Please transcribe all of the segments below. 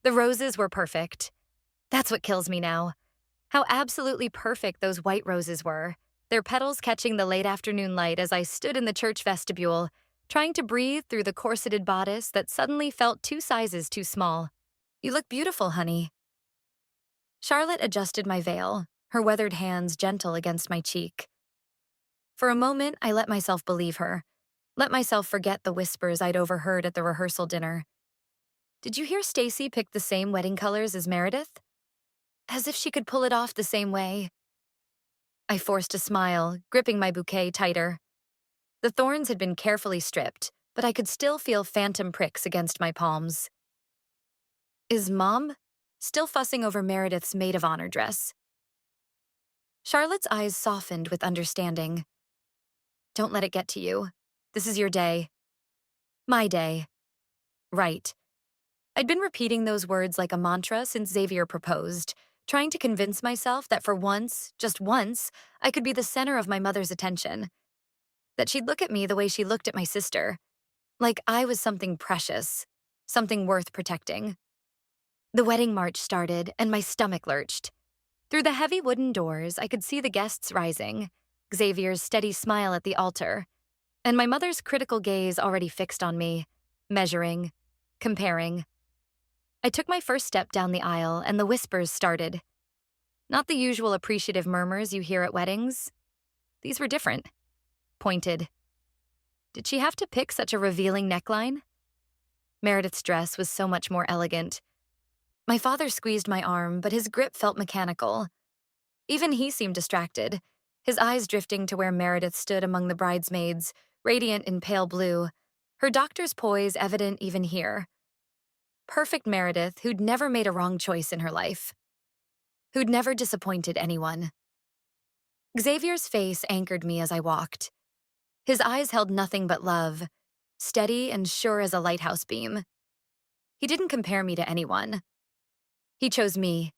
The roses were perfect. That's what kills me now. How absolutely perfect those white roses were, their petals catching the late afternoon light as I stood in the church vestibule, trying to breathe through the corseted bodice that suddenly felt 2 sizes too small. You look beautiful, honey. Charlotte adjusted my veil, her weathered hands gentle against my cheek. For a moment, I let myself believe her, let myself forget the whispers I'd overheard at the rehearsal dinner. Did you hear Stacy pick the same wedding colors as Meredith? As if she could pull it off the same way. I forced a smile, gripping my bouquet tighter. The thorns had been carefully stripped, but I could still feel phantom pricks against my palms. Is Mom still fussing over Meredith's maid of honor dress? Charlotte's eyes softened with understanding. Don't let it get to you. This is your day. My day. Right. I'd been repeating those words like a mantra since Xavier proposed, trying to convince myself that for once, just once, I could be the center of my mother's attention. That she'd look at me the way she looked at my sister, like I was something precious, something worth protecting. The wedding march started, and my stomach lurched. Through the heavy wooden doors, I could see the guests rising, Xavier's steady smile at the altar, and my mother's critical gaze already fixed on me, measuring, comparing. I took my first step down the aisle, and the whispers started. Not the usual appreciative murmurs you hear at weddings. These were different. Pointed. Did she have to pick such a revealing neckline? Meredith's dress was so much more elegant. My father squeezed my arm, but his grip felt mechanical. Even he seemed distracted, his eyes drifting to where Meredith stood among the bridesmaids, radiant in pale blue, her doctor's poise evident even here. Perfect Meredith, who'd never made a wrong choice in her life. Who'd never disappointed anyone. Xavier's face anchored me as I walked. His eyes held nothing but love, steady and sure as a lighthouse beam. He didn't compare me to anyone. He chose me,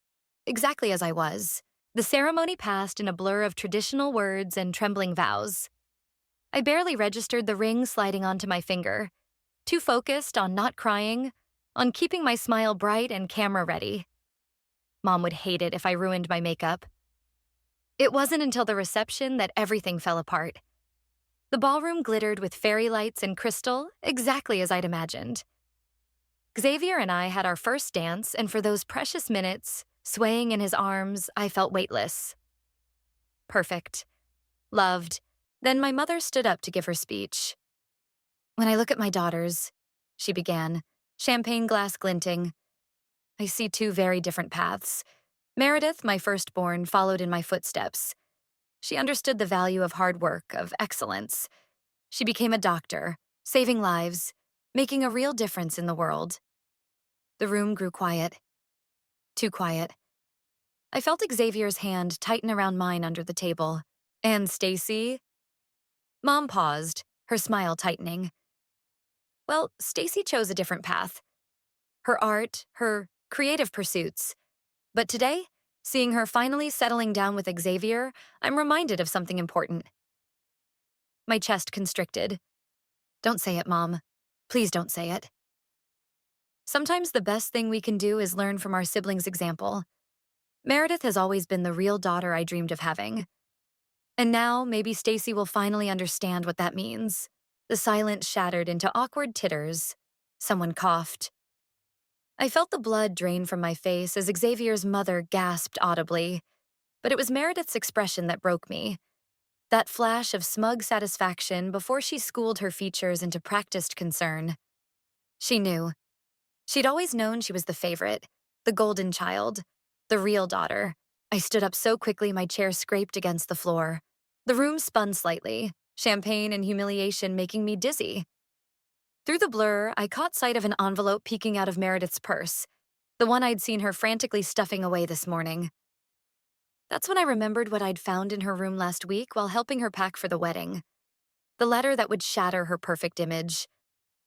exactly as I was. The ceremony passed in a blur of traditional words and trembling vows. I barely registered the ring sliding onto my finger, too focused on not crying, on keeping my smile bright and camera ready. Mom would hate it if I ruined my makeup. It wasn't until the reception that everything fell apart. The ballroom glittered with fairy lights and crystal, exactly as I'd imagined. Xavier and I had our first dance, and for those precious minutes, swaying in his arms, I felt weightless. Perfect. Loved. Then my mother stood up to give her speech. When I look at my daughters, she began, champagne glass glinting, I see 2 very different paths. Meredith, my firstborn, followed in my footsteps. She understood the value of hard work, of excellence. She became a doctor, saving lives, making a real difference in the world. The room grew quiet. Too quiet. I felt Xavier's hand tighten around mine under the table. And Stacy? Mom paused, her smile tightening. Well, Stacy chose a different path. Her art, her creative pursuits. But today, seeing her finally settling down with Xavier, I'm reminded of something important. My chest constricted. Don't say it, Mom. Please don't say it. Sometimes the best thing we can do is learn from our siblings' example. Meredith has always been the real daughter I dreamed of having. And now, maybe Stacy will finally understand what that means. The silence shattered into awkward titters. Someone coughed. I felt the blood drain from my face as Xavier's mother gasped audibly. But it was Meredith's expression that broke me. That flash of smug satisfaction before she schooled her features into practiced concern. She knew. She'd always known she was the favorite, the golden child, the real daughter. I stood up so quickly my chair scraped against the floor. The room spun slightly, champagne and humiliation making me dizzy. Through the blur, I caught sight of an envelope peeking out of Meredith's purse, the one I'd seen her frantically stuffing away this morning. That's when I remembered what I'd found in her room last week while helping her pack for the wedding. The letter that would shatter her perfect image.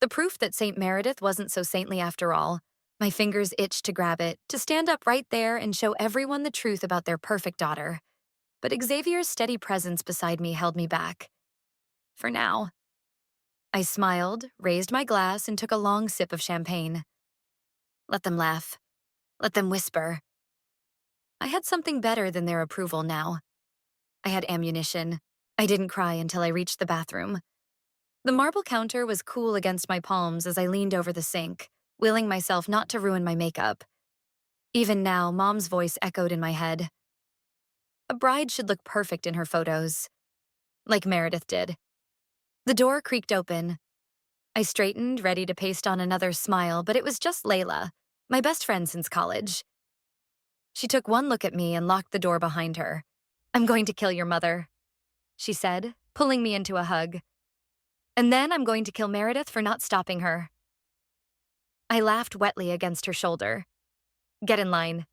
The proof that St. Meredith wasn't so saintly after all. My fingers itched to grab it, to stand up right there and show everyone the truth about their perfect daughter. But Xavier's steady presence beside me held me back. For now. I smiled, raised my glass, and took a long sip of champagne. Let them laugh. Let them whisper. I had something better than their approval now. I had ammunition. I didn't cry until I reached the bathroom. The marble counter was cool against my palms as I leaned over the sink, willing myself not to ruin my makeup. Even now, Mom's voice echoed in my head. A bride should look perfect in her photos, like Meredith did. The door creaked open. I straightened, ready to paste on another smile, but it was just Layla, my best friend since college. She took one look at me and locked the door behind her. I'm going to kill your mother, she said, pulling me into a hug. And then I'm going to kill Meredith for not stopping her. I laughed wetly against her shoulder. Get in line.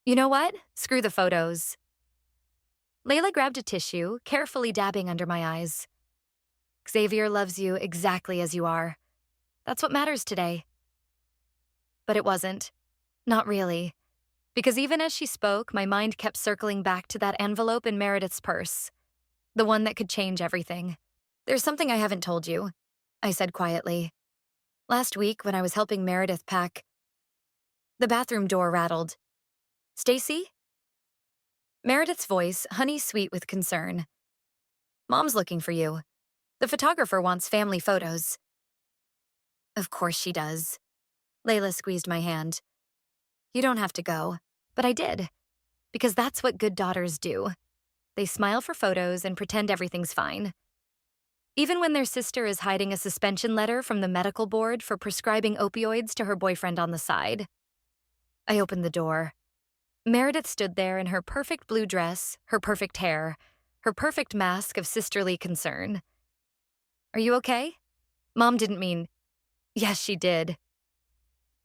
You know what? Screw the photos. Layla grabbed a tissue, carefully dabbing under my eyes. Xavier loves you exactly as you are. That's what matters today. But it wasn't. Not really. Because even as she spoke, my mind kept circling back to that envelope in Meredith's purse. The one that could change everything. There's something I haven't told you, I said quietly. Last week, when I was helping Meredith pack, the bathroom door rattled. Stacy? Meredith's voice, honey-sweet with concern. Mom's looking for you. The photographer wants family photos. Of course she does. Layla squeezed my hand. You don't have to go. But I did. Because that's what good daughters do. They smile for photos and pretend everything's fine. Even when their sister is hiding a suspension letter from the medical board for prescribing opioids to her boyfriend on the side. I opened the door. Meredith stood there in her perfect blue dress, her perfect hair, her perfect mask of sisterly concern. Are you okay? Mom didn't mean... Yes, she did.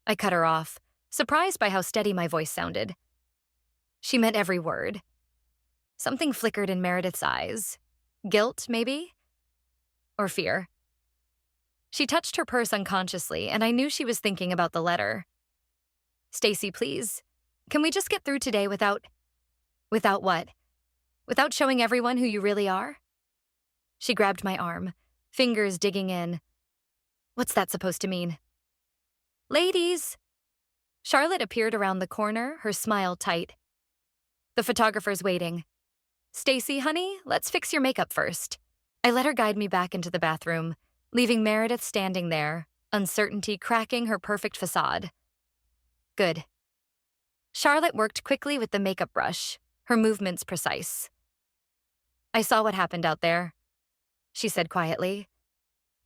I cut her off, surprised by how steady my voice sounded. She meant every word. Something flickered in Meredith's eyes. Guilt, maybe? Or fear. She touched her purse unconsciously, and I knew she was thinking about the letter. Stacy, please. Can we just get through today without... Without what? Without showing everyone who you really are? She grabbed my arm, fingers digging in. What's that supposed to mean? Ladies! Charlotte appeared around the corner, her smile tight. The photographer's waiting. Stacy, honey, let's fix your makeup first. I let her guide me back into the bathroom, leaving Meredith standing there, uncertainty cracking her perfect facade. Good. Charlotte worked quickly with the makeup brush, her movements precise. I saw what happened out there, she said quietly.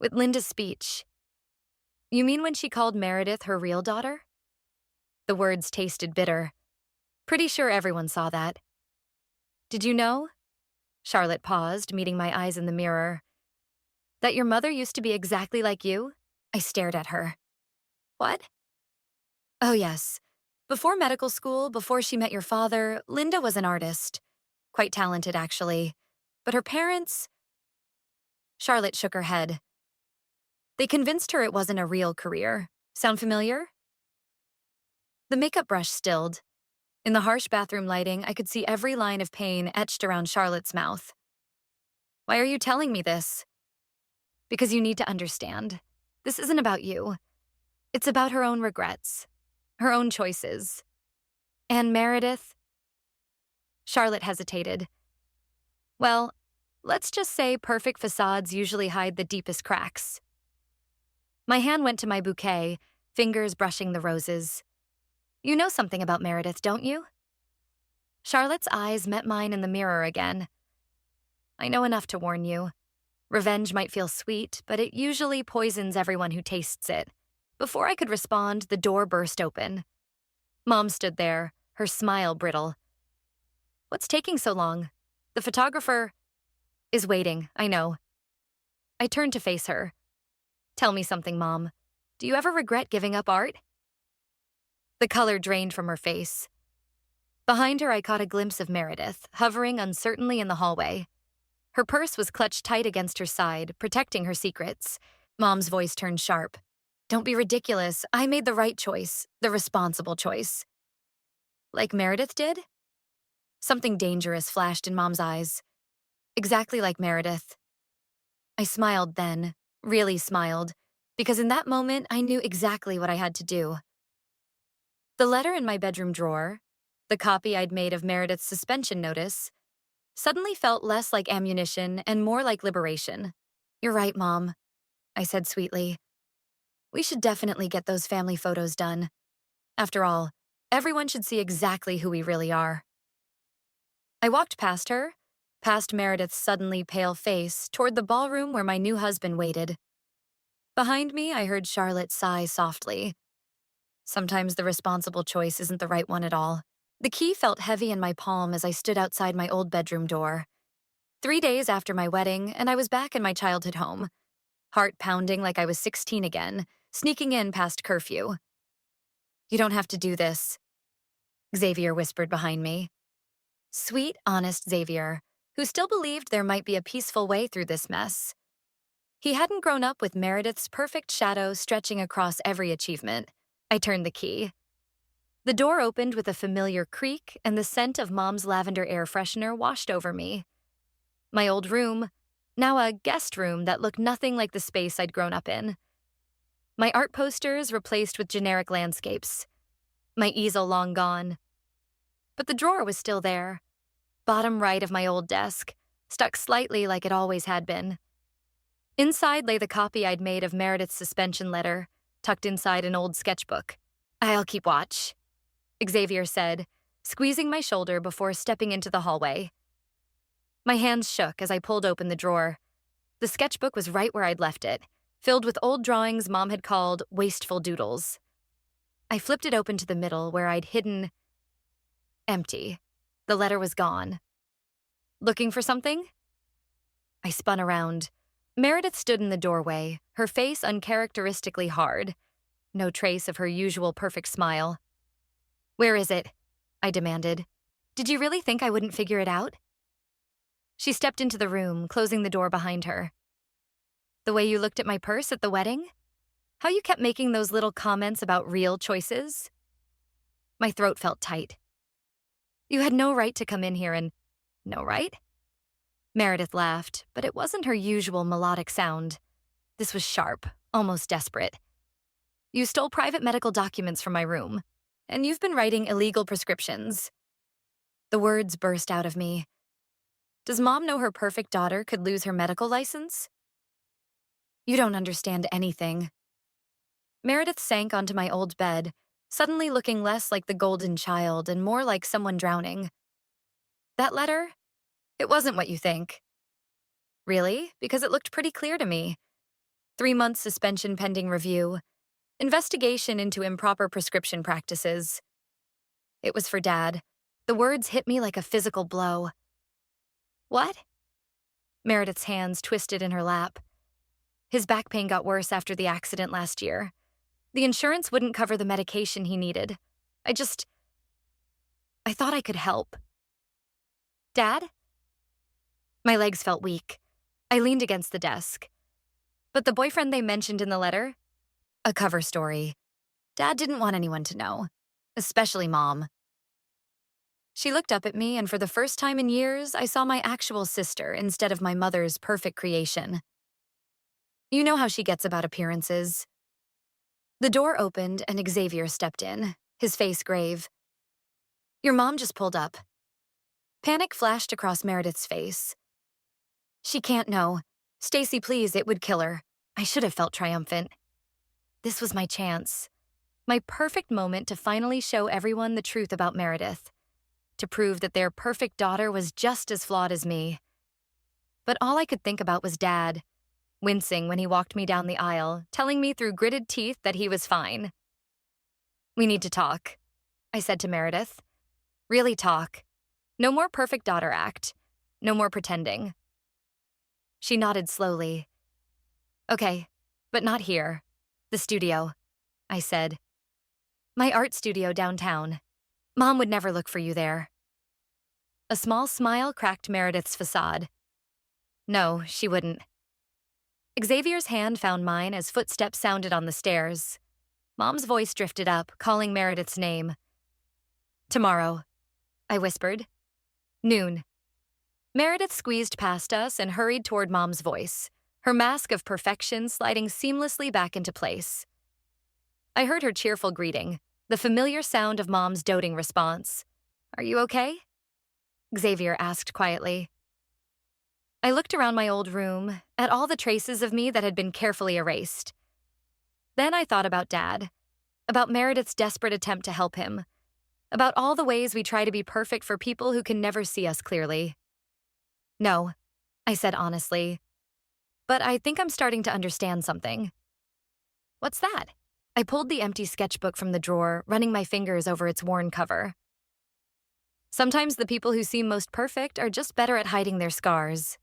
With Linda's speech. You mean when she called Meredith her real daughter? The words tasted bitter. Pretty sure everyone saw that. Did you know? Charlotte paused, meeting my eyes in the mirror. That your mother used to be exactly like you? I stared at her. What? Oh, yes. Before medical school, before she met your father, Linda was an artist. Quite talented, actually. But her parents... Charlotte shook her head. They convinced her it wasn't a real career. Sound familiar? The makeup brush stilled. In the harsh bathroom lighting, I could see every line of pain etched around Charlotte's mouth. Why are you telling me this? Because you need to understand. This isn't about you. It's about her own regrets, her own choices. And Meredith? Charlotte hesitated. Well, let's just say perfect facades usually hide the deepest cracks. My hand went to my bouquet, fingers brushing the roses. You know something about Meredith, don't you? Charlotte's eyes met mine in the mirror again. I know enough to warn you. Revenge might feel sweet, but it usually poisons everyone who tastes it. Before I could respond, the door burst open. Mom stood there, her smile brittle. What's taking so long? The photographer is waiting, I know. I turned to face her. Tell me something, Mom. Do you ever regret giving up art? The color drained from her face. Behind her, I caught a glimpse of Meredith, hovering uncertainly in the hallway. Her purse was clutched tight against her side, protecting her secrets. Mom's voice turned sharp. Don't be ridiculous. I made the right choice, the responsible choice. Like Meredith did? Something dangerous flashed in Mom's eyes. Exactly like Meredith. I smiled then, really smiled, because in that moment I knew exactly what I had to do. The letter in my bedroom drawer, the copy I'd made of Meredith's suspension notice, suddenly felt less like ammunition and more like liberation. "You're right, Mom," I said sweetly. "We should definitely get those family photos done. After all, everyone should see exactly who we really are." I walked past her, past Meredith's suddenly pale face, toward the ballroom where my new husband waited. Behind me, I heard Charlotte sigh softly. Sometimes the responsible choice isn't the right one at all. The key felt heavy in my palm as I stood outside my old bedroom door. 3 days after my wedding, and I was back in my childhood home, heart pounding like I was 16 again, sneaking in past curfew. "You don't have to do this," Xavier whispered behind me. Sweet, honest Xavier, who still believed there might be a peaceful way through this mess. He hadn't grown up with Meredith's perfect shadow stretching across every achievement. I turned the key. The door opened with a familiar creak, and the scent of Mom's lavender air freshener washed over me. My old room, now a guest room that looked nothing like the space I'd grown up in. My art posters replaced with generic landscapes. My easel long gone. But the drawer was still there, bottom right of my old desk, stuck slightly like it always had been. Inside lay the copy I'd made of Meredith's suspension letter, tucked inside an old sketchbook. "I'll keep watch," Xavier said, squeezing my shoulder before stepping into the hallway. My hands shook as I pulled open the drawer. The sketchbook was right where I'd left it, filled with old drawings Mom had called wasteful doodles. I flipped it open to the middle where I'd hidden... empty. The letter was gone. "Looking for something?" I spun around. Meredith stood in the doorway, her face uncharacteristically hard. No trace of her usual perfect smile. "Where is it?" I demanded. "Did you really think I wouldn't figure it out?" She stepped into the room, closing the door behind her. "The way you looked at my purse at the wedding? How you kept making those little comments about real choices?" My throat felt tight. "You had no right to come in here and..." "No right?" Meredith laughed, but it wasn't her usual melodic sound. This was sharp, almost desperate. "You stole private medical documents from my room, and you've been writing illegal prescriptions." The words burst out of me. Does Mom know her perfect daughter could lose her medical license? "You don't understand anything." Meredith sank onto my old bed, suddenly looking less like the golden child and more like someone drowning. "That letter? It wasn't what you think." "Really? Because it looked pretty clear to me. 3 months suspension pending review. Investigation into improper prescription practices." It was for Dad. The words hit me like a physical blow. "What?" Meredith's hands twisted in her lap. "His back pain got worse after the accident last year. The insurance wouldn't cover the medication he needed. I thought I could help." "Dad?" My legs felt weak. I leaned against the desk. "But the boyfriend they mentioned in the letter? A cover story. Dad didn't want anyone to know. Especially Mom." She looked up at me, and for the first time in years, I saw my actual sister instead of my mother's perfect creation. "You know how she gets about appearances." The door opened, and Xavier stepped in, his face grave. "Your mom just pulled up." Panic flashed across Meredith's face. "She can't know. Stacy, please, it would kill her." I should have felt triumphant. This was my chance. My perfect moment to finally show everyone the truth about Meredith. To prove that their perfect daughter was just as flawed as me. But all I could think about was Dad, wincing when he walked me down the aisle, telling me through gritted teeth that he was fine. "We need to talk," I said to Meredith. "Really talk. No more perfect daughter act. No more pretending." She nodded slowly. "Okay, but not here. The studio," I said. "My art studio downtown. Mom would never look for you there." A small smile cracked Meredith's facade. "No, she wouldn't." Xavier's hand found mine as footsteps sounded on the stairs. Mom's voice drifted up, calling Meredith's name. "Tomorrow," I whispered. "Noon." Meredith squeezed past us and hurried toward Mom's voice, her mask of perfection sliding seamlessly back into place. I heard her cheerful greeting. the familiar sound of Mom's doting response. "Are you okay?" Xavier asked quietly. I looked around my old room, at all the traces of me that had been carefully erased. Then I thought about Dad, about Meredith's desperate attempt to help him, about all the ways we try to be perfect for people who can never see us clearly. "No," I said honestly, "but I think I'm starting to understand something." "What's that?" I pulled the empty sketchbook from the drawer, running my fingers over its worn cover. "Sometimes the people who seem most perfect are just better at hiding their scars."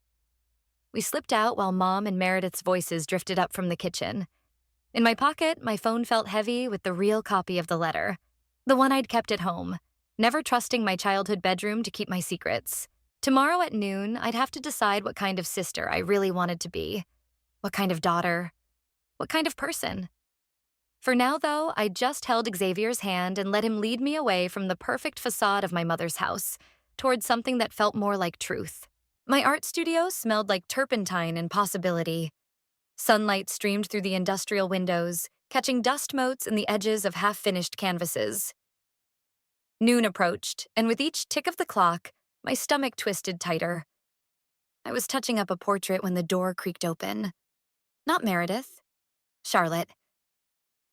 We slipped out while Mom and Meredith's voices drifted up from the kitchen. In my pocket, my phone felt heavy with the real copy of the letter, the one I'd kept at home, never trusting my childhood bedroom to keep my secrets. Tomorrow at noon, I'd have to decide what kind of sister I really wanted to be, what kind of daughter, what kind of person. For now, though, I just held Xavier's hand and let him lead me away from the perfect facade of my mother's house, towards something that felt more like truth. My art studio smelled like turpentine and possibility. Sunlight streamed through the industrial windows, catching dust motes in the edges of half-finished canvases. Noon approached, and with each tick of the clock, my stomach twisted tighter. I was touching up a portrait when the door creaked open. Not Meredith. Charlotte.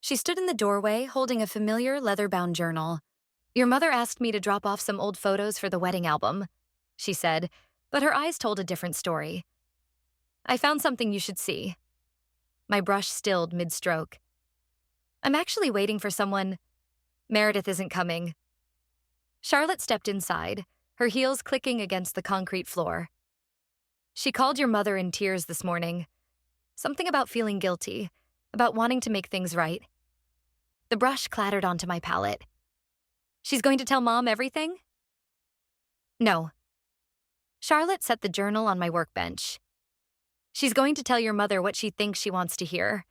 She stood in the doorway, holding a familiar leather-bound journal. "Your mother asked me to drop off some old photos for the wedding album," she said, but her eyes told a different story. "I found something you should see." My brush stilled mid-stroke. "I'm actually waiting for someone." "Meredith isn't coming." Charlotte stepped inside, her heels clicking against the concrete floor. "She called your mother in tears this morning. Something about feeling guilty, about wanting to make things right." The brush clattered onto my palette. "She's going to tell Mom everything?" "No." Charlotte set the journal on my workbench. "She's going to tell your mother what she thinks she wants to hear.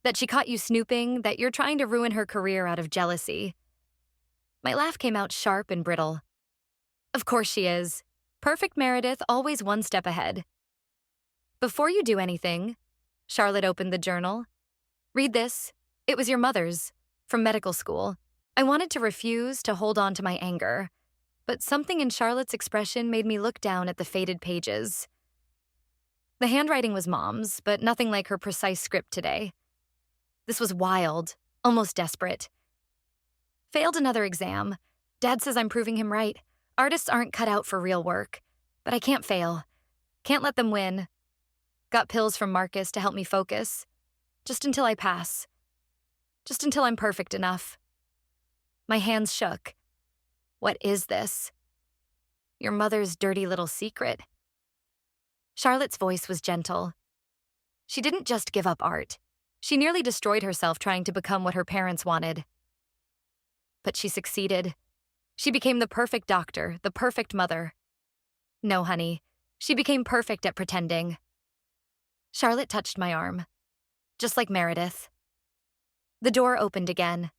That she caught you snooping, that you're trying to ruin her career out of jealousy." My laugh came out sharp and brittle. "Of course she is. Perfect Meredith, always one step ahead." "Before you do anything," Charlotte opened the journal. "Read this. It was your mother's, from medical school." I wanted to refuse to hold on to my anger, but something in Charlotte's expression made me look down at the faded pages. The handwriting was Mom's, but nothing like her precise script today. This was wild, almost desperate. "Failed another exam. Dad says I'm proving him right. Artists aren't cut out for real work. But I can't fail. Can't let them win. Got pills from Marcus to help me focus. Just until I pass. Just until I'm perfect enough." My hands shook. What is this? Your mother's dirty little secret. Charlotte's voice was gentle. She didn't just give up art. She nearly destroyed herself trying to become what her parents wanted. But she succeeded. She became the perfect doctor, the perfect mother. No, honey, she became perfect at pretending. Charlotte touched my arm. Just like Meredith. The door opened again.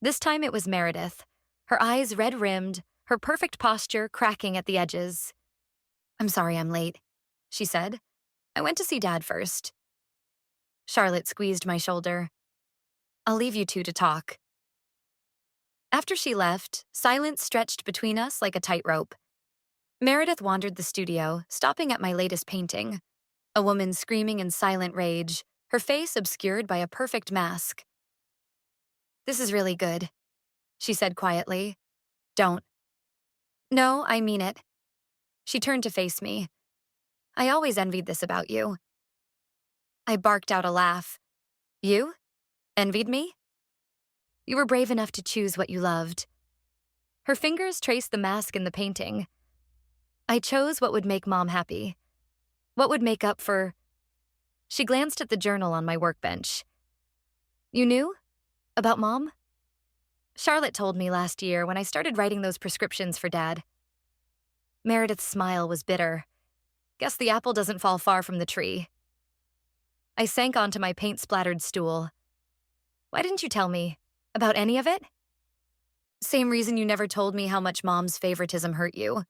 This time it was Meredith, her eyes red-rimmed, her perfect posture cracking at the edges. "I'm sorry I'm late," she said. "I went to see Dad first." Charlotte squeezed my shoulder. "I'll leave you two to talk." After she left, silence stretched between us like a tightrope. Meredith wandered the studio, stopping at my latest painting. A woman screaming in silent rage, her face obscured by a perfect mask. "This is really good," she said quietly. "Don't." "No, I mean it." She turned to face me. "I always envied this about you." I barked out a laugh. "You? Envied me?" "You were brave enough to choose what you loved." Her fingers traced the mask in the painting. "I chose what would make Mom happy. What would make up for..." She glanced at the journal on my workbench. "You knew? About Mom?" "Charlotte told me last year when I started writing those prescriptions for Dad." Meredith's smile was bitter. "Guess the apple doesn't fall far from the tree." I sank onto my paint-splattered stool. "Why didn't you tell me? About any of it?" "Same reason you never told me how much Mom's favoritism hurt you.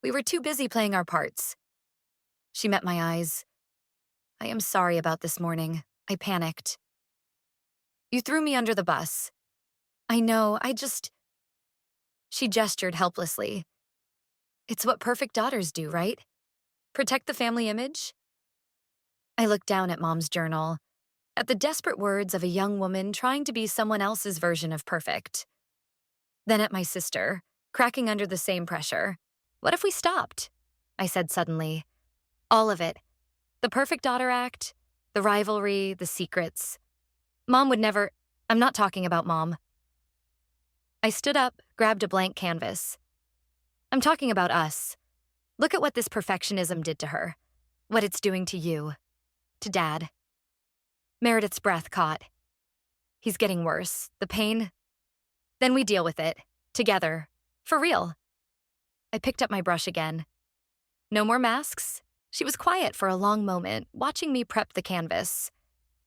We were too busy playing our parts." She met my eyes. "I am sorry about this morning. I panicked." "You threw me under the bus." I know, She gestured helplessly. It's what perfect daughters do, right? Protect the family image? I looked down at Mom's journal, at the desperate words of a young woman trying to be someone else's version of perfect. Then at my sister, cracking under the same pressure. What if we stopped? I said suddenly. All of it. The perfect daughter act, the rivalry, the secrets. Mom would never. I'm not talking about Mom. I stood up, grabbed a blank canvas. I'm talking about us. Look at what this perfectionism did to her. What it's doing to you. To Dad. Meredith's breath caught. He's getting worse. The pain. Then we deal with it. Together. For real. I picked up my brush again. No more masks? She was quiet for a long moment, watching me prep the canvas.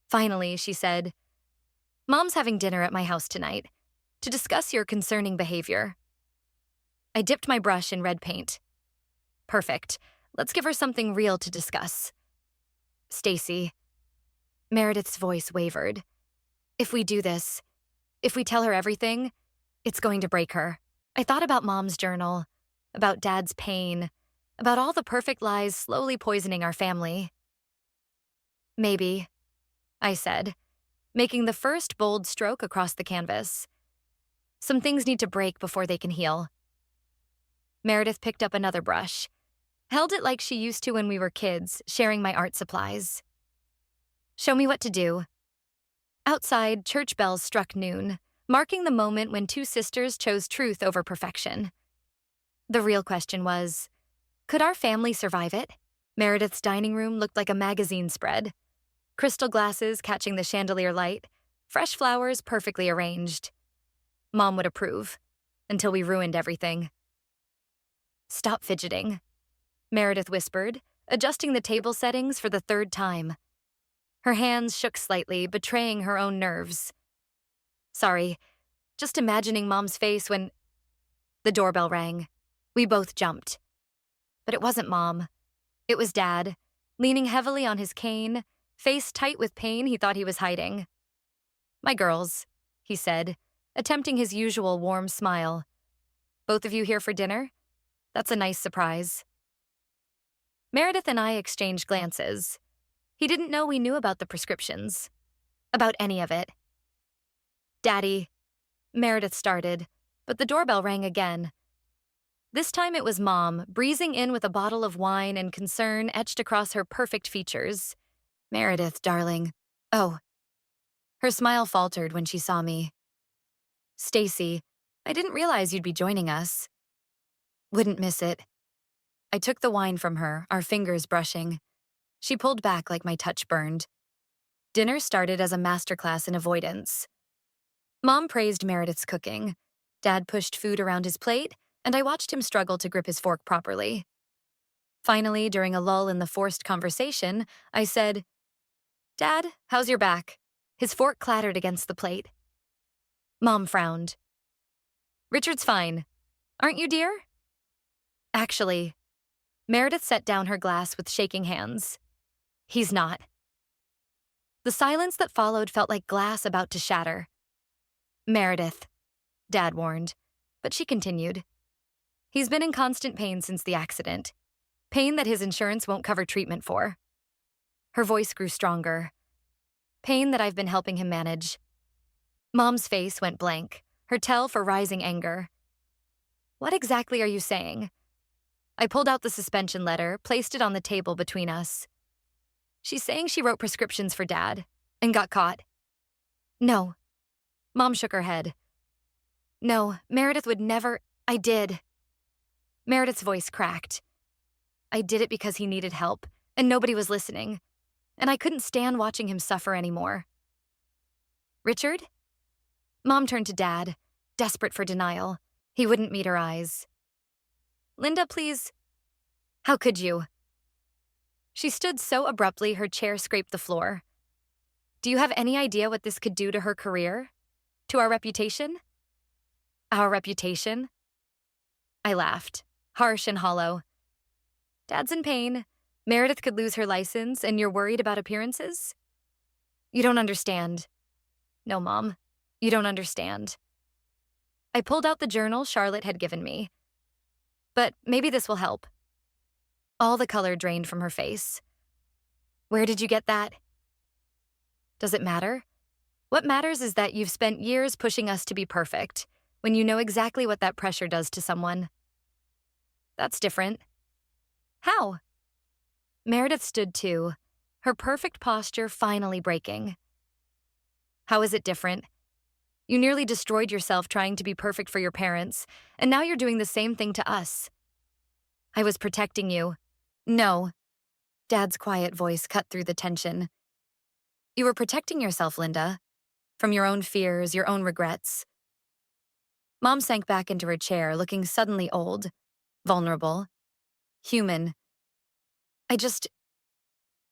Finally, she said, Mom's having dinner at my house tonight to discuss your concerning behavior. I dipped my brush in red paint. Perfect. Let's give her something real to discuss. Stacy. Meredith's voice wavered. If we do this, if we tell her everything, it's going to break her. I thought about Mom's journal, about Dad's pain, about all the perfect lies slowly poisoning our family. Maybe, I said, making the first bold stroke across the canvas. Some things need to break before they can heal. Meredith picked up another brush, held it like she used to when we were kids, sharing my art supplies. Show me what to do. Outside, church bells struck noon, marking the moment when two sisters chose truth over perfection. The real question was, could our family survive it? Meredith's dining room looked like a magazine spread. Crystal glasses catching the chandelier light, fresh flowers perfectly arranged. Mom would approve, until we ruined everything. Stop fidgeting, Meredith whispered, adjusting the table settings for the third time. Her hands shook slightly, betraying her own nerves. Sorry, just imagining Mom's face when... The doorbell rang. We both jumped. But it wasn't Mom. It was Dad, leaning heavily on his cane, face tight with pain he thought he was hiding. My girls, he said, attempting his usual warm smile. Both of you here for dinner? That's a nice surprise. Meredith and I exchanged glances. He didn't know we knew about the prescriptions. About any of it. Daddy, Meredith started, but the doorbell rang again. This time it was Mom, breezing in with a bottle of wine and concern etched across her perfect features. Meredith, darling. Oh. Her smile faltered when she saw me. Stacy, I didn't realize you'd be joining us. Wouldn't miss it. I took the wine from her, our fingers brushing. She pulled back like my touch burned. Dinner started as a masterclass in avoidance. Mom praised Meredith's cooking. Dad pushed food around his plate, and I watched him struggle to grip his fork properly. Finally, during a lull in the forced conversation, I said, Dad, how's your back? His fork clattered against the plate. Mom frowned. Richard's fine. Aren't you, dear? Actually, Meredith set down her glass with shaking hands. He's not. The silence that followed felt like glass about to shatter. Meredith, Dad warned, but she continued. He's been in constant pain since the accident. Pain that his insurance won't cover treatment for. Her voice grew stronger. Pain that I've been helping him manage. Mom's face went blank, her tell for rising anger. What exactly are you saying? I pulled out the suspension letter, placed it on the table between us. She's saying she wrote prescriptions for Dad and got caught. No. Mom shook her head. No, Meredith would never. I did. Meredith's voice cracked. I did it because he needed help, and nobody was listening, and I couldn't stand watching him suffer anymore. Richard? Mom turned to Dad, desperate for denial. He wouldn't meet her eyes. Linda, please. How could you? She stood so abruptly her chair scraped the floor. Do you have any idea what this could do to her career? To our reputation? Our reputation? I laughed, harsh and hollow. Dad's in pain. Meredith could lose her license, and you're worried about appearances? You don't understand. No, Mom, you don't understand. I pulled out the journal Charlotte had given me. But maybe this will help. All the color drained from her face. Where did you get that? Does it matter? What matters is that you've spent years pushing us to be perfect, when you know exactly what that pressure does to someone. That's different. How? Meredith stood too, her perfect posture finally breaking. How is it different? You nearly destroyed yourself trying to be perfect for your parents, and now you're doing the same thing to us. I was protecting you. No. Dad's quiet voice cut through the tension. You were protecting yourself, Linda. From your own fears, your own regrets. Mom sank back into her chair, looking suddenly old, vulnerable, human.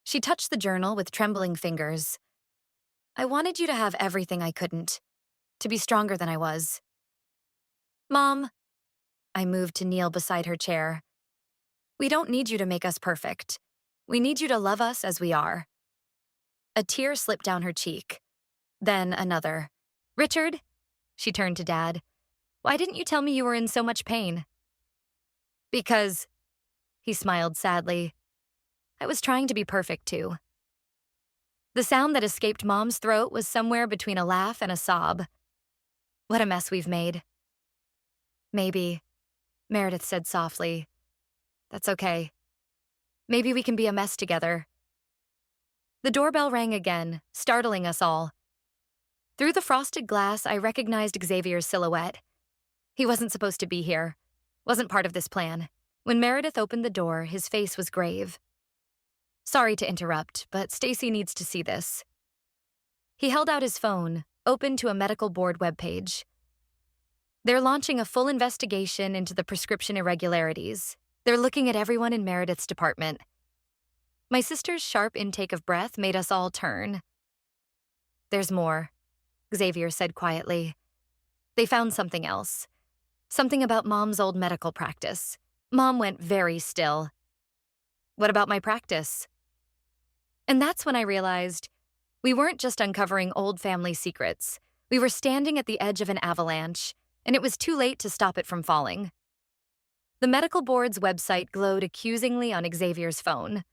She touched the journal with trembling fingers. I wanted you to have everything I couldn't, to be stronger than I was. Mom, I moved to kneel beside her chair. We don't need you to make us perfect. We need you to love us as we are. A tear slipped down her cheek. Then another. Richard, she turned to Dad. Why didn't you tell me you were in so much pain? Because, he smiled sadly, I was trying to be perfect too. The sound that escaped Mom's throat was somewhere between a laugh and a sob. What a mess we've made. Maybe, Meredith said softly. That's okay. Maybe we can be a mess together. The doorbell rang again, startling us all. Through the frosted glass, I recognized Xavier's silhouette. He wasn't supposed to be here. Wasn't part of this plan. When Meredith opened the door, his face was grave. Sorry to interrupt, but Stacy needs to see this. He held out his phone, open to a medical board webpage. They're launching a full investigation into the prescription irregularities. They're looking at everyone in Meredith's department. My sister's sharp intake of breath made us all turn. There's more, Xavier said quietly. They found something else. Something about Mom's old medical practice. Mom went very still. What about my practice? And that's when I realized we weren't just uncovering old family secrets. We were standing at the edge of an avalanche, and it was too late to stop it from falling. The medical board's website glowed accusingly on Xavier's phone.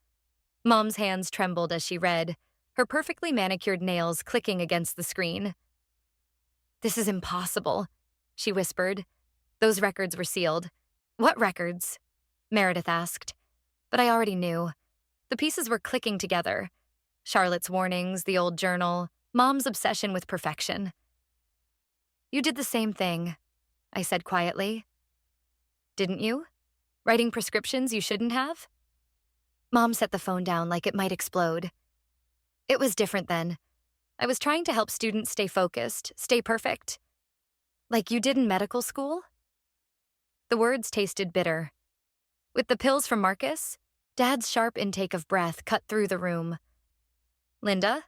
Mom's hands trembled as she read, her perfectly manicured nails clicking against the screen. This is impossible, she whispered. Those records were sealed. What records? Meredith asked. But I already knew. The pieces were clicking together. Charlotte's warnings, the old journal, Mom's obsession with perfection. You did the same thing, I said quietly. Didn't you? Writing prescriptions you shouldn't have? Mom set the phone down like it might explode. It was different then. I was trying to help students stay focused, stay perfect. Like you did in medical school? The words tasted bitter. With the pills from Marcus, Dad's sharp intake of breath cut through the room. Linda?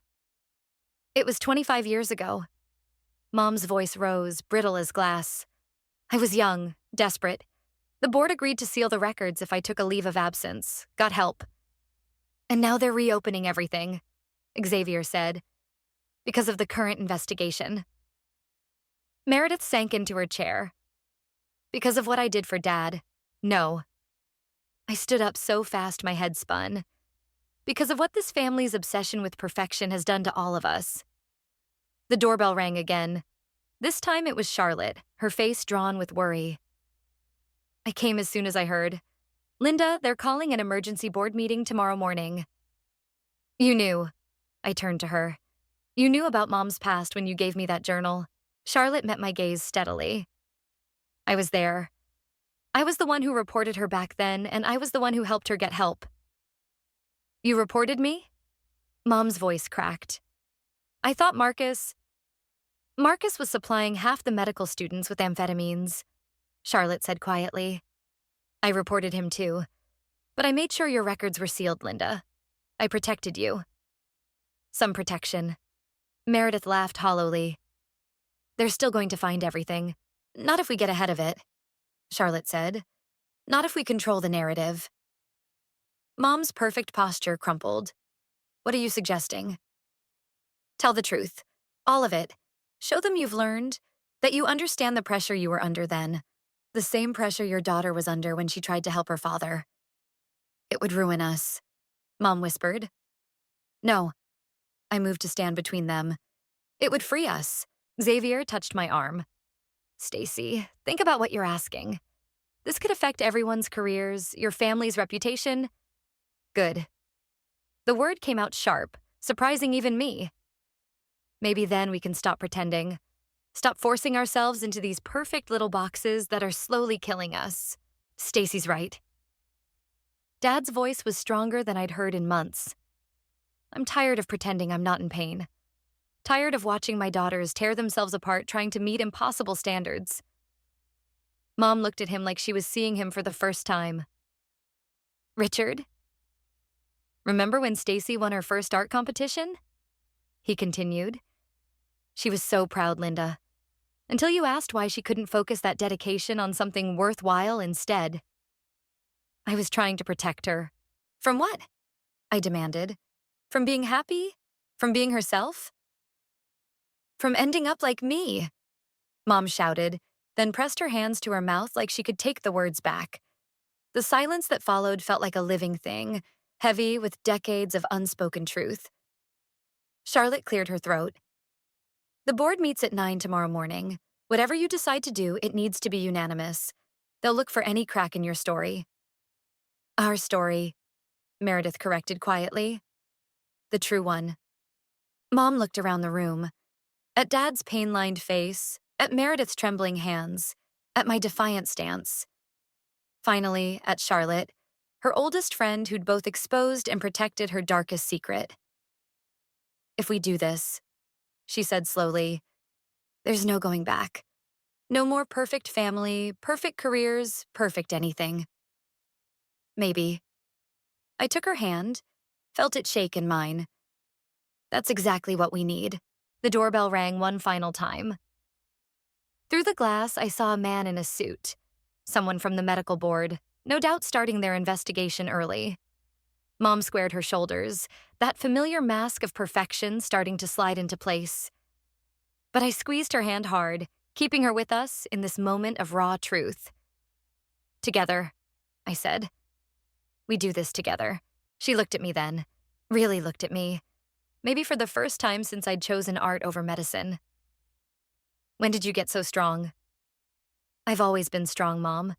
It was 25 years ago. Mom's voice rose, brittle as glass. I was young, desperate. The board agreed to seal the records if I took a leave of absence, got help. And now they're reopening everything, Xavier said, because of the current investigation. Meredith sank into her chair. Because of what I did for Dad, no. I stood up so fast my head spun. Because of what this family's obsession with perfection has done to all of us. The doorbell rang again. This time it was Charlotte, her face drawn with worry. I came as soon as I heard. Linda, they're calling an emergency board meeting tomorrow morning. You knew. I turned to her. You knew about Mom's past when you gave me that journal. Charlotte met my gaze steadily. I was there. I was the one who reported her back then, and I was the one who helped her get help. You reported me? Mom's voice cracked. I thought Marcus was supplying half the medical students with amphetamines, Charlotte said quietly. I reported him too. But I made sure your records were sealed, Linda. I protected you. Some protection. Meredith laughed hollowly. They're still going to find everything. Not if we get ahead of it, Charlotte said. Not if we control the narrative. Mom's perfect posture crumpled. What are you suggesting? Tell the truth. All of it. Show them you've learned. That you understand the pressure you were under then, the same pressure your daughter was under when she tried to help her father. It would ruin us, Mom whispered. No, I moved to stand between them. It would free us. Xavier touched my arm. Stacy, think about what you're asking. This could affect everyone's careers, your family's reputation. Good. The word came out sharp, surprising even me. Maybe then we can stop pretending. Stop forcing ourselves into these perfect little boxes that are slowly killing us. Stacy's right. Dad's voice was stronger than I'd heard in months. I'm tired of pretending I'm not in pain. Tired of watching my daughters tear themselves apart trying to meet impossible standards. Mom looked at him like she was seeing him for the first time. Richard? Remember when Stacy won her first art competition? He continued. She was so proud, Linda. Until you asked why she couldn't focus that dedication on something worthwhile instead. I was trying to protect her. From what? I demanded. From being happy? From being herself? From ending up like me, Mom shouted, then pressed her hands to her mouth like she could take the words back. The silence that followed felt like a living thing, heavy with decades of unspoken truth. Charlotte cleared her throat. The board meets at 9 tomorrow morning. Whatever you decide to do, it needs to be unanimous. They'll look for any crack in your story. Our story, Meredith corrected quietly. The true one. Mom looked around the room. At Dad's pain-lined face, at Meredith's trembling hands, at my defiant stance. Finally, at Charlotte, her oldest friend who'd both exposed and protected her darkest secret. If we do this, she said slowly, there's no going back. No more perfect family, perfect careers, perfect anything. Maybe. I took her hand, felt it shake in mine. That's exactly what we need. The doorbell rang one final time. Through the glass, I saw a man in a suit. Someone from the medical board, no doubt starting their investigation early. Mom squared her shoulders, that familiar mask of perfection starting to slide into place. But I squeezed her hand hard, keeping her with us in this moment of raw truth. Together, I said. We do this together. She looked at me then, really looked at me. Maybe for the first time since I'd chosen art over medicine. When did you get so strong? I've always been strong, Mom.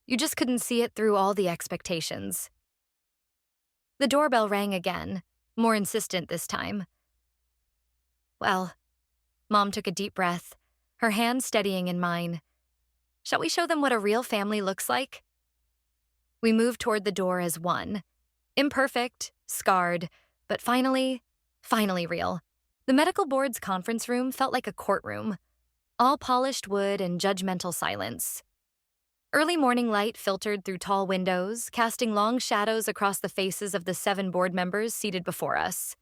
You just couldn't see it through all the expectations. The doorbell rang again, more insistent this time. Well, Mom took a deep breath, her hand steadying in mine. Shall we show them what a real family looks like? We moved toward the door as one. Imperfect, scarred, but finally real. The medical board's conference room felt like a courtroom, all polished wood and judgmental silence. Early morning light filtered through tall windows, casting long shadows across the faces of the 7 board members seated before us.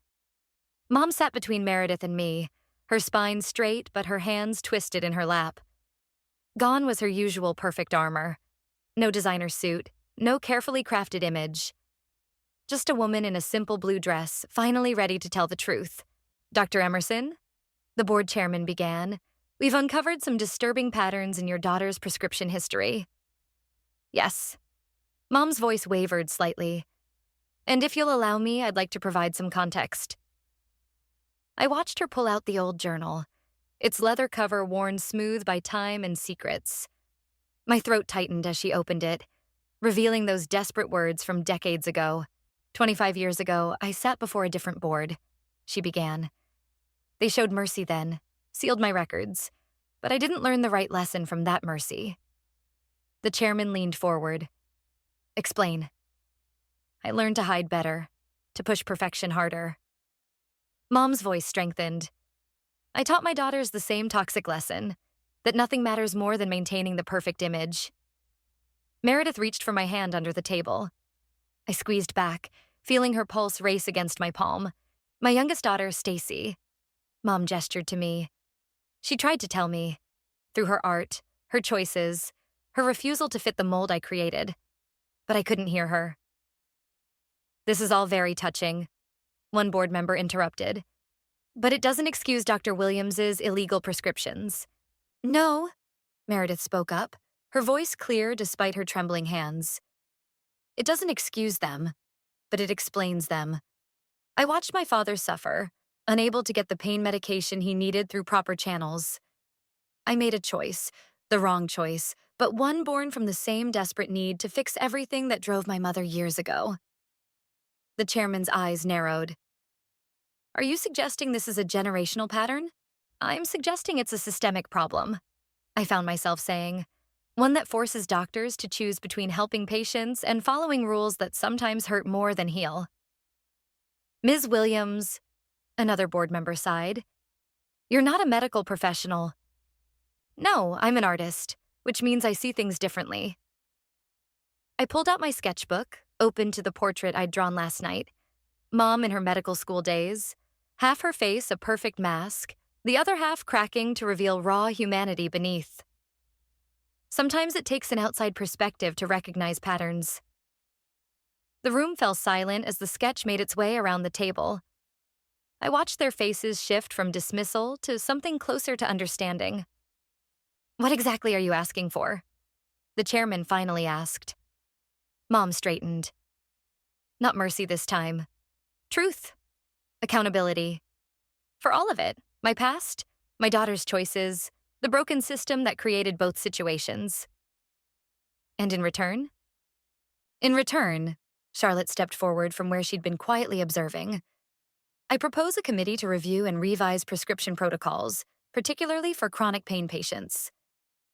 Mom sat between Meredith and me, her spine straight but her hands twisted in her lap. Gone was her usual perfect armor. No designer suit, no carefully crafted image. Just a woman in a simple blue dress, finally ready to tell the truth. Dr. Emerson, the board chairman began, we've uncovered some disturbing patterns in your daughter's prescription history. Yes. Mom's voice wavered slightly. And if you'll allow me, I'd like to provide some context. I watched her pull out the old journal, its leather cover worn smooth by time and secrets. My throat tightened as she opened it, revealing those desperate words from decades ago. 25 years ago, I sat before a different board, she began. They showed mercy then, sealed my records, but I didn't learn the right lesson from that mercy. The chairman leaned forward. Explain. I learned to hide better, to push perfection harder. Mom's voice strengthened. I taught my daughters the same toxic lesson, that nothing matters more than maintaining the perfect image. Meredith reached for my hand under the table. I squeezed back, feeling her pulse race against my palm. My youngest daughter, Stacy. Mom gestured to me. She tried to tell me, through her art, her choices, her refusal to fit the mold I created. But I couldn't hear her. This is all very touching, one board member interrupted. But it doesn't excuse Dr. Williams's illegal prescriptions. No, Meredith spoke up, her voice clear despite her trembling hands. It doesn't excuse them, but it explains them. I watched my father suffer, unable to get the pain medication he needed through proper channels. I made a choice, the wrong choice, but one born from the same desperate need to fix everything that drove my mother years ago. The chairman's eyes narrowed. Are you suggesting this is a generational pattern? I'm suggesting it's a systemic problem, I found myself saying. One that forces doctors to choose between helping patients and following rules that sometimes hurt more than heal. Ms. Williams, another board member sighed, you're not a medical professional. No, I'm an artist, which means I see things differently. I pulled out my sketchbook, opened to the portrait I'd drawn last night. Mom in her medical school days, half her face a perfect mask, the other half cracking to reveal raw humanity beneath. Sometimes it takes an outside perspective to recognize patterns. The room fell silent as the sketch made its way around the table. I watched their faces shift from dismissal to something closer to understanding. What exactly are you asking for? The chairman finally asked. Mom straightened. Not mercy this time. Truth. Accountability. For all of it, my past, my daughter's choices, the broken system that created both situations. And in return? In return, Charlotte stepped forward from where she'd been quietly observing. I propose a committee to review and revise prescription protocols, particularly for chronic pain patients.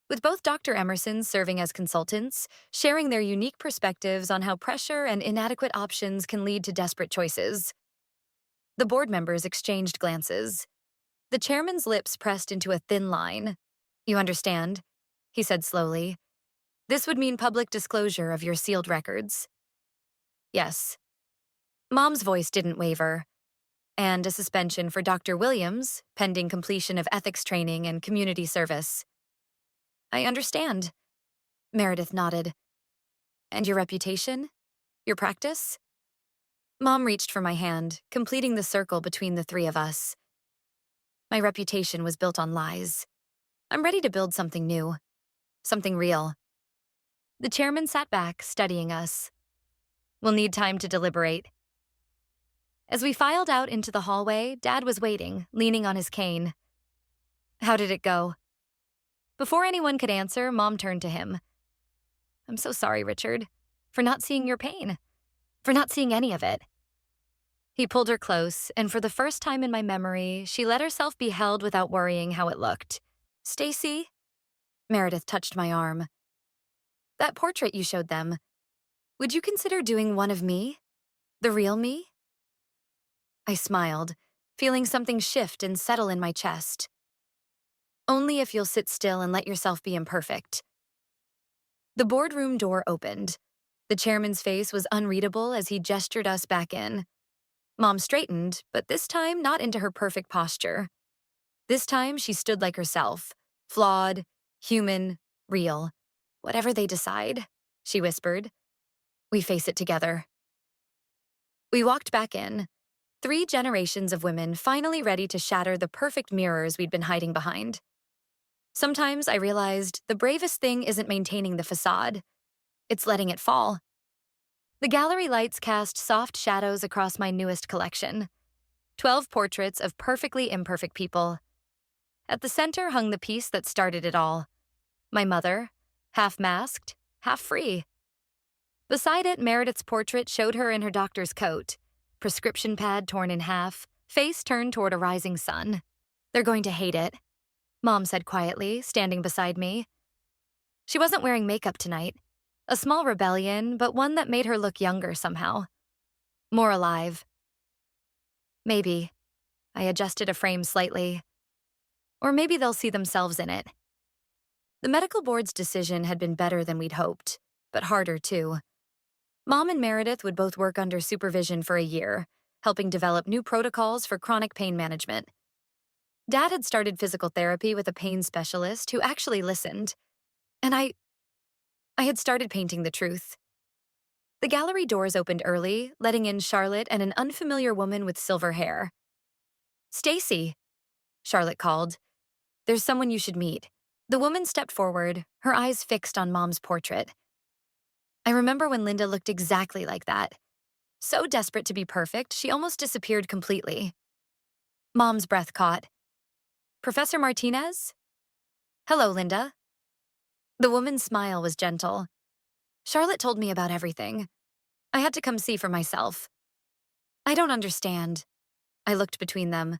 With both Dr. Emerson serving as consultants, sharing their unique perspectives on how pressure and inadequate options can lead to desperate choices. The board members exchanged glances. The chairman's lips pressed into a thin line. You understand, he said slowly. This would mean public disclosure of your sealed records. Yes. Mom's voice didn't waver. And a suspension for Dr. Williams, pending completion of ethics training and community service. I understand. Meredith nodded. And your reputation? Your practice? Mom reached for my hand, completing the circle between the three of us. My reputation was built on lies. I'm ready to build something new. Something real. The chairman sat back, studying us. We'll need time to deliberate. As we filed out into the hallway, Dad was waiting, leaning on his cane. How did it go? Before anyone could answer, Mom turned to him. I'm so sorry, Richard, for not seeing your pain, for not seeing any of it. He pulled her close, and for the first time in my memory, she let herself be held without worrying how it looked. Stacy? Meredith touched my arm. That portrait you showed them, would you consider doing one of me? The real me? I smiled, feeling something shift and settle in my chest. Only if you'll sit still and let yourself be imperfect. The boardroom door opened. The chairman's face was unreadable as he gestured us back in. Mom straightened, but this time not into her perfect posture. This time she stood like herself, flawed, human, real. Whatever they decide, she whispered. We face it together. We walked back in, 3 generations of women finally ready to shatter the perfect mirrors we'd been hiding behind. Sometimes I realized the bravest thing isn't maintaining the facade. It's letting it fall. The gallery lights cast soft shadows across my newest collection. 12 portraits of perfectly imperfect people. At the center hung the piece that started it all. My mother, half masked, half free. Beside it, Meredith's portrait showed her in her doctor's coat, prescription pad torn in half, face turned toward a rising sun. They're going to hate it, Mom said quietly, standing beside me. She wasn't wearing makeup tonight. A small rebellion, but one that made her look younger somehow. More alive. Maybe. I adjusted a frame slightly. Or maybe they'll see themselves in it. The medical board's decision had been better than we'd hoped, but harder too. Mom and Meredith would both work under supervision for a year, helping develop new protocols for chronic pain management. Dad had started physical therapy with a pain specialist who actually listened. And I had started painting the truth. The gallery doors opened early, letting in Charlotte and an unfamiliar woman with silver hair. Stacy, Charlotte called. There's someone you should meet. The woman stepped forward, her eyes fixed on Mom's portrait. I remember when Linda looked exactly like that. So desperate to be perfect, she almost disappeared completely. Mom's breath caught. Professor Martinez? Hello, Linda. The woman's smile was gentle. Charlotte told me about everything. I had to come see for myself. I don't understand. I looked between them.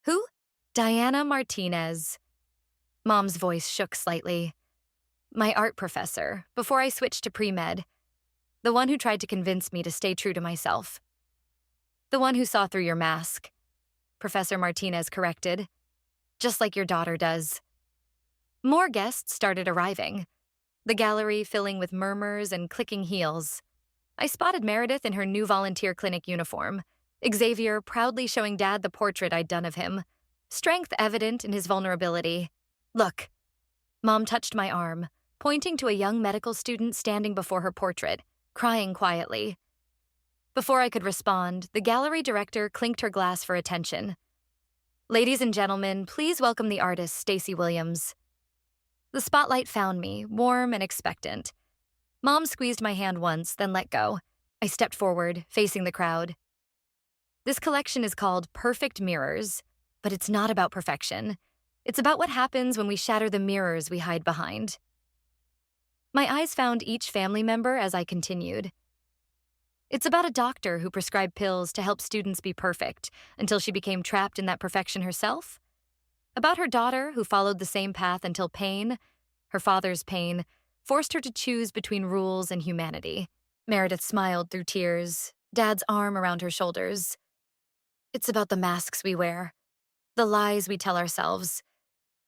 Who? Diana Martinez. Mom's voice shook slightly. My art professor, before I switched to pre-med. The one who tried to convince me to stay true to myself. The one who saw through your mask, Professor Martinez corrected. Just like your daughter does. More guests started arriving, the gallery filling with murmurs and clicking heels. I spotted Meredith in her new volunteer clinic uniform, Xavier proudly showing Dad the portrait I'd done of him, strength evident in his vulnerability. Look. Mom touched my arm, pointing to a young medical student standing before her portrait, crying quietly. Before I could respond, the gallery director clinked her glass for attention. Ladies and gentlemen, please welcome the artist, Stacy Williams. The spotlight found me, warm and expectant. Mom squeezed my hand once, then let go. I stepped forward, facing the crowd. This collection is called Perfect Mirrors, but it's not about perfection. It's about what happens when we shatter the mirrors we hide behind. My eyes found each family member as I continued. It's about a doctor who prescribed pills to help students be perfect until she became trapped in that perfection herself. About her daughter who followed the same path until pain, her father's pain, forced her to choose between rules and humanity. Meredith smiled through tears, Dad's arm around her shoulders. It's about the masks we wear, the lies we tell ourselves,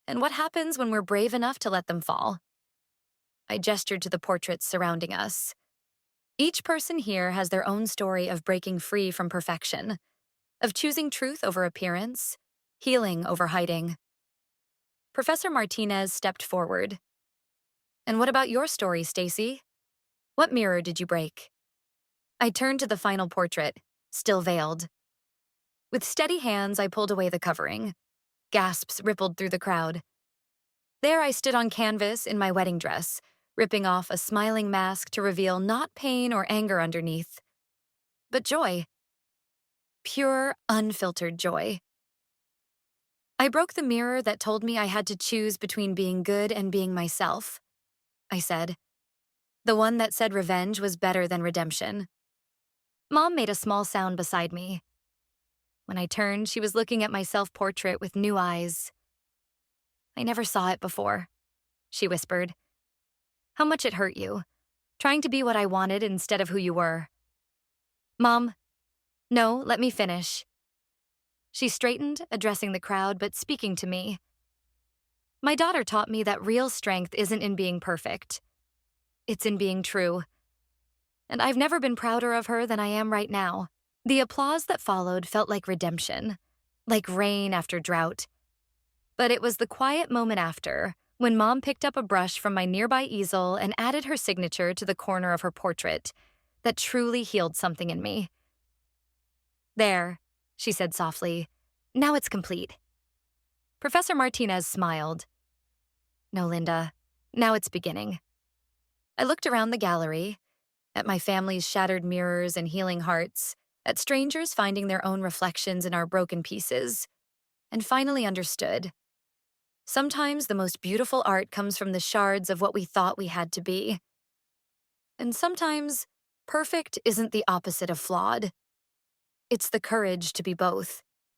and what happens when we're brave enough to let them fall. I gestured to the portraits surrounding us. Each person here has their own story of breaking free from perfection, of choosing truth over appearance, healing over hiding. Professor Martinez stepped forward. And what about your story, Stacy? What mirror did you break? I turned to the final portrait, still veiled. With steady hands, I pulled away the covering. Gasps rippled through the crowd. There I stood on canvas in my wedding dress, ripping off a smiling mask to reveal not pain or anger underneath, but joy. Pure, unfiltered joy. I broke the mirror that told me I had to choose between being good and being myself, I said. The one that said revenge was better than redemption. Mom made a small sound beside me. When I turned, she was looking at my self-portrait with new eyes. I never saw it before, she whispered. How much it hurt you, trying to be what I wanted instead of who you were. Mom, no, let me finish. She straightened, addressing the crowd, but speaking to me. My daughter taught me that real strength isn't in being perfect. It's in being true. And I've never been prouder of her than I am right now. The applause that followed felt like redemption, like rain after drought. But it was the quiet moment after, when Mom picked up a brush from my nearby easel and added her signature to the corner of her portrait, that truly healed something in me. There, she said softly. Now it's complete. Professor Martinez smiled. No, Linda. Now it's beginning. I looked around the gallery, at my family's shattered mirrors and healing hearts, at strangers finding their own reflections in our broken pieces, and finally understood. Sometimes the most beautiful art comes from the shards of what we thought we had to be. And sometimes, perfect isn't the opposite of flawed. It's the courage to be both.